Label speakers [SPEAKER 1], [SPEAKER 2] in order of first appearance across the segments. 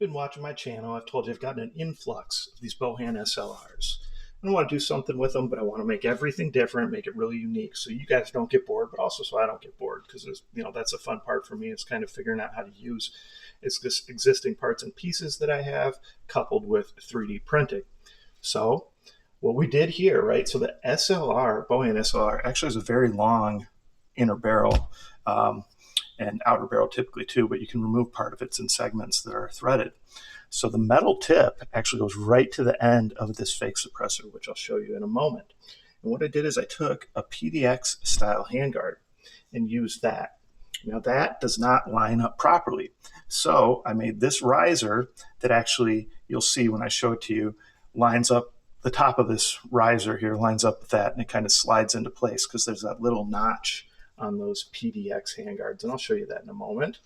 [SPEAKER 1] been watching my channel, I've told you I've gotten an influx of these Bohan SLRs. I want to do something with them, but I want to make everything different, make it really unique, so you guys don't get bored, but also so I don't get bored, because that's a fun part for me. It's kind of figuring out how to use existing parts and pieces that I have, coupled with 3D printing. So what we did here, right? So the SLR, Bohan SLR, actually has a very long inner barrel and outer barrel typically too, but you can remove part of it in segments that are threaded. So the metal tip actually goes right to the end of this fake suppressor, which I'll show you in a moment. And what I did is I took a PDX style handguard and used that. Now that does not line up properly. So I made this riser that actually, you'll see when I show it to you, lines up. The top of this riser here lines up with that, and it kind of slides into place because there's that little notch on those PDX handguards, and I'll show you that in a moment.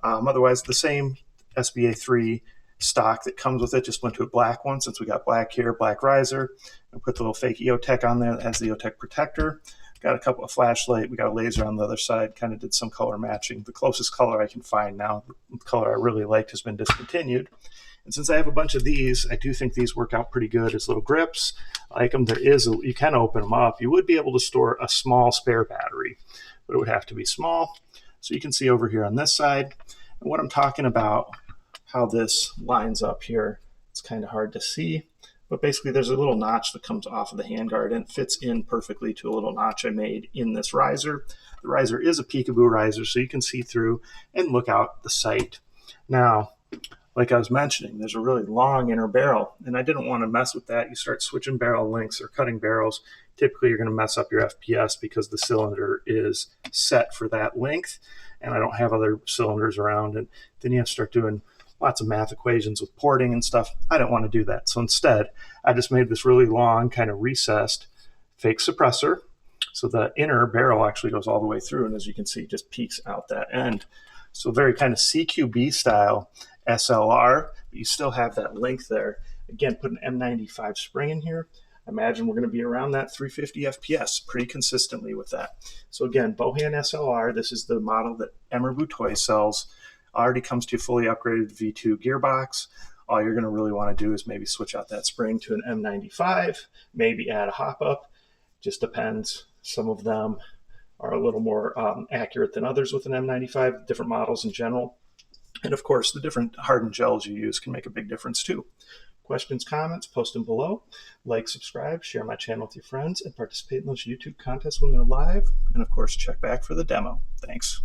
[SPEAKER 1] Otherwise, the same SBA3 stock that comes with it, just went to a black one since we got black here, black riser. I put the little fake EOTech on there that has the EOTech protector. Got a couple of flashlight. We got a laser on the other side. Kind of did some color matching. The closest color I can find now, the color I really liked, has been discontinued. And since I have a bunch of these, I do think these work out pretty good as little grips. I like them. You can open them up. You would be able to store a small spare battery, but it would have to be small. So you can see over here on this side. And what I'm talking about, how this lines up here, it's kind of hard to see. But basically there's a little notch that comes off of the handguard and it fits in perfectly to a little notch I made in this riser. The riser is a peekaboo riser, so you can see through and look out the sight. Now, like I was mentioning, there's a really long inner barrel, and I didn't want to mess with that. You start switching barrel lengths or cutting barrels, typically you're going to mess up your FPS because the cylinder is set for that length, and I don't have other cylinders around, and then you have to start doing lots of math equations with porting and stuff. I didn't want to do that. So instead, I just made this really long, kind of recessed fake suppressor. So the inner barrel actually goes all the way through, and as you can see, just peeks out that end. So very kind of CQB style SLR, but you still have that length there. Again, put an M95 spring in here. I imagine we're going to be around that 350 FPS pretty consistently with that. So again, Bohan SLR, this is the model that EMERBU Toy sells. Already comes to a fully upgraded V2 gearbox. All you're going to really want to do is maybe switch out that spring to an M95, maybe add a hop up. Just depends. Some of them are a little more accurate than others with an M95, different models in general. And of course, the different hardened gels you use can make a big difference too. Questions, comments, post them below. Like, subscribe, share my channel with your friends, and participate in those YouTube contests when they're live. And of course, check back for the demo. Thanks.